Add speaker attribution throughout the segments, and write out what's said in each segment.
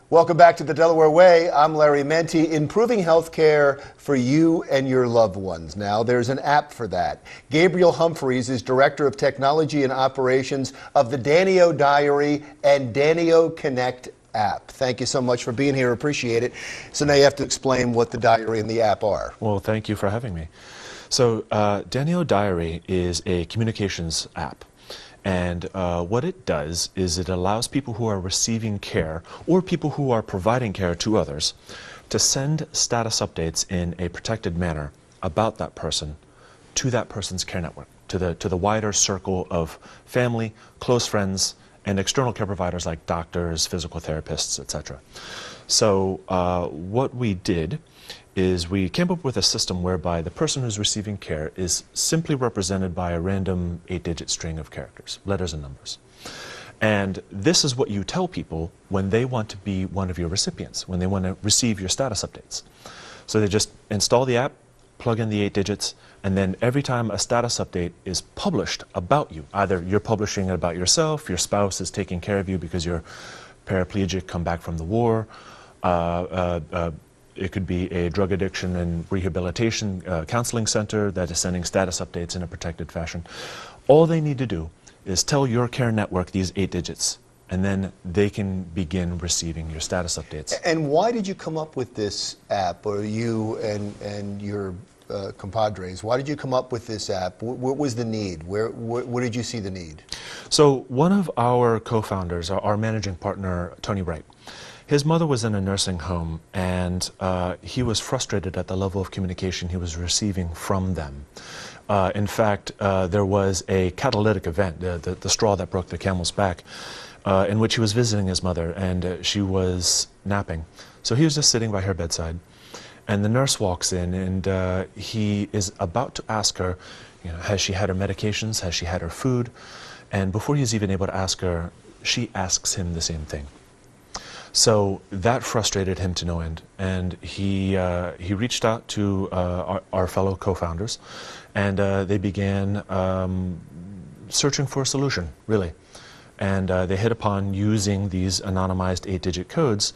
Speaker 1: Welcome back to the Delaware Way. I'm Larry Menti, improving healthcare for you and your loved ones. Now, there's an app for that. Gabriel Humphreys is Director of Technology and Operations of the Danio Diary and Danio Connect app. Thank you so much for being here. Appreciate it. So now you have to explain what the diary and the app are.
Speaker 2: Well, thank you for having me. So Danio Diary is a communications app. And what it does is it allows people who are receiving care or people who are providing care to others to send status updates in a protected manner about that person to that person's care network, to the wider circle of family, close friends, and external care providers like doctors, physical therapists, etc. So what we did is we came up with a system whereby the person who's receiving care is simply represented by a random 8-digit string of characters, letters and numbers. And this is what you tell people when they want to be one of your recipients, when they want to receive your status updates. So they just install the app, plug in the 8 digits, and then every time a status update is published about you, either you're publishing it about yourself, your spouse is taking care of you because you're paraplegic, come back from the war, it could be a drug addiction and rehabilitation counseling center that is sending status updates in a protected fashion. All they need to do is tell your care network these 8 digits, and then they can begin receiving your status updates.
Speaker 1: And why did you come up with this app, or you and your compadres? Why did you come up with this app? What was the need? Where did you see the need?
Speaker 2: So one of our co-founders, our managing partner, Tony Wright, his mother was in a nursing home, and he was frustrated at the level of communication he was receiving from them. In fact, there was a catalytic event, the straw that broke the camel's back, in which he was visiting his mother, and she was napping. So he was just sitting by her bedside, and the nurse walks in, and he is about to ask her, has she had her medications, has she had her food? And before he's even able to ask her, she asks him the same thing. So that frustrated him to no end, and he reached out to our fellow co-founders, and they began searching for a solution, really. And they hit upon using these anonymized 8-digit codes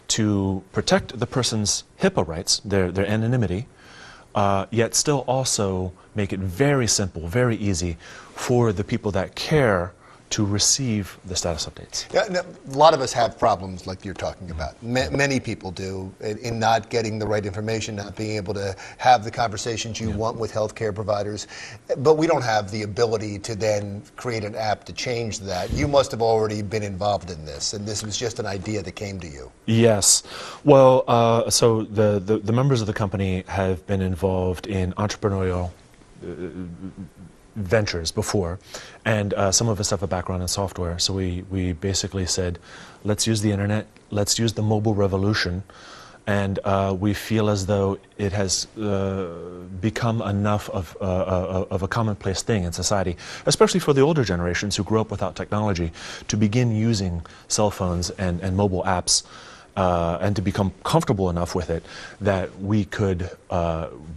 Speaker 2: to protect the person's HIPAA rights, their anonymity, yet still also make it very simple, very easy for the people that care to receive the status updates.
Speaker 1: Yeah, no, a lot of us have problems like you're talking about. Many people do in not getting the right information, not being able to have the conversations you want with healthcare providers. But we don't have the ability to then create an app to change that. You must have already been involved in this, and this was just an idea that came to you.
Speaker 2: Yes. Well, so the members of the company have been involved in entrepreneurial ventures before, and some of us have a background in software, so we basically said, let's use the internet, let's use the mobile revolution, and we feel as though it has become enough of a commonplace thing in society, especially for the older generations who grew up without technology, to begin using cell phones and mobile apps and to become comfortable enough with it that we could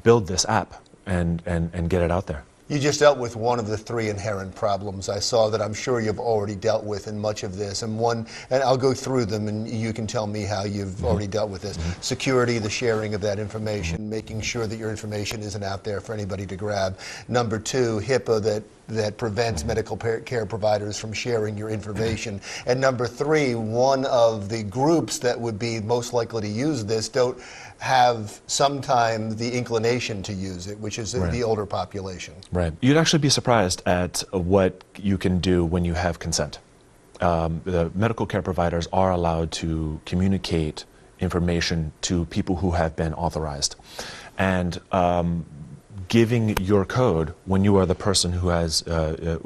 Speaker 2: build this app and get it out there.
Speaker 1: You just dealt with one of the 3 inherent problems I saw that I'm sure you've already dealt with in much of this. And I'll go through them and you can tell me how you've already dealt with this. Security, the sharing of that information, making sure that your information isn't out there for anybody to grab. Number 2, HIPAA that prevents medical care providers from sharing your information. And number 3, one of the groups that would be most likely to use this don't have sometimes the inclination to use it, which is the older population.
Speaker 2: Right. You'd actually be surprised at what you can do when you have consent. The medical care providers are allowed to communicate information to people who have been authorized. And giving your code when you are the person who has,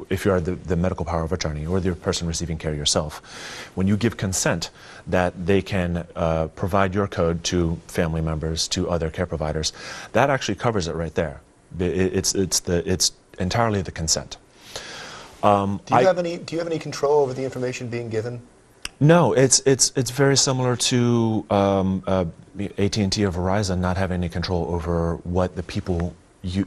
Speaker 2: if you are the medical power of attorney or the person receiving care yourself, when you give consent that they can provide your code to family members, to other care providers, that actually covers it right there. It's entirely the consent.
Speaker 1: Do you have any control over the information being given?
Speaker 2: No, it's very similar to AT&T or Verizon not having any control over what the people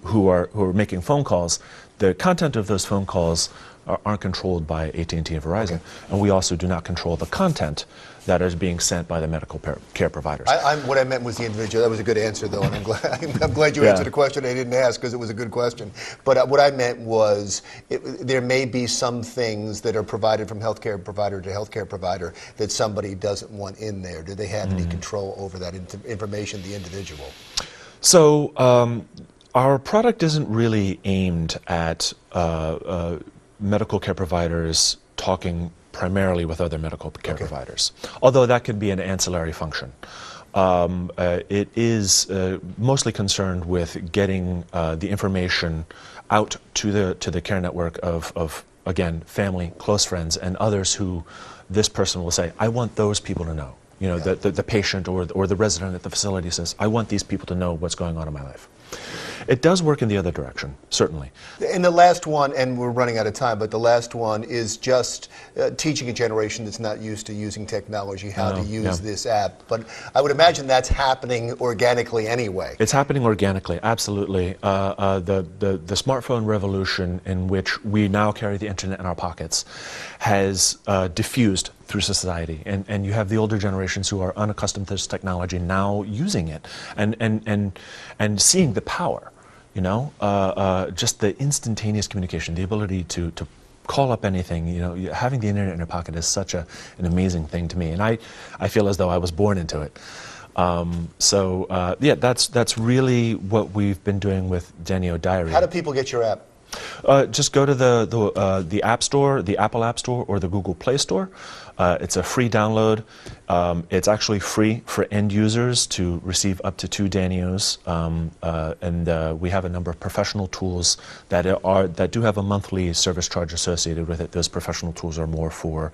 Speaker 2: who are making phone calls, the content of those phone calls aren't controlled by AT&T and Verizon, and we also do not control the content that is being sent by the medical care providers.
Speaker 1: What I meant was the individual. That was a good answer, though, and I'm glad you answered a question I didn't ask, because it was a good question. But what I meant was there may be some things that are provided from healthcare provider to healthcare provider that somebody doesn't want in there. Do they have any control over that information, the individual?
Speaker 2: So our product isn't really aimed at medical care providers talking primarily with other medical care providers, although that could be an ancillary function. It is mostly concerned with getting the information out to the care network of again, family, close friends, and others who this person will say, I want those people to know. You know, the patient or the resident at the facility says, I want these people to know what's going on in my life. It does work in the other direction, certainly.
Speaker 1: And the last one, and we're running out of time, but the last one is just teaching a generation that's not used to using technology how to use this app. But I would imagine that's happening organically anyway.
Speaker 2: It's happening organically, absolutely. The smartphone revolution, in which we now carry the internet in our pockets, has diffused through society, and you have the older generations who are unaccustomed to this technology now using it and seeing the power, you know, just the instantaneous communication, the ability to call up anything. You know, having the internet in your pocket is such an amazing thing to me, and I feel as though I was born into it. Yeah, that's really what we've been doing with Danio Diaries.
Speaker 1: How do people get your app?
Speaker 2: Just go to the App Store, the Apple App Store, or the Google Play Store. It's a free download. It's actually free for end users to receive up to 2 Danios, and we have a number of professional tools that do have a monthly service charge associated with it. Those professional tools are more for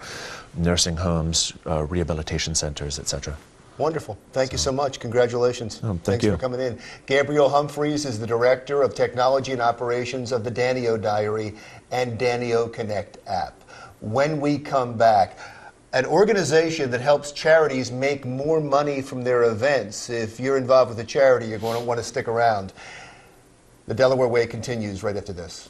Speaker 2: nursing homes, rehabilitation centers, etc.
Speaker 1: Wonderful. Thank you so much. Congratulations.
Speaker 2: Thanks
Speaker 1: for coming in. Gabriel Humphreys is the Director of Technology and Operations of the Danio Diary and Danio Connect app. When we come back, an organization that helps charities make more money from their events. If you're involved with a charity, you're going to want to stick around. The Delaware Way continues right after this.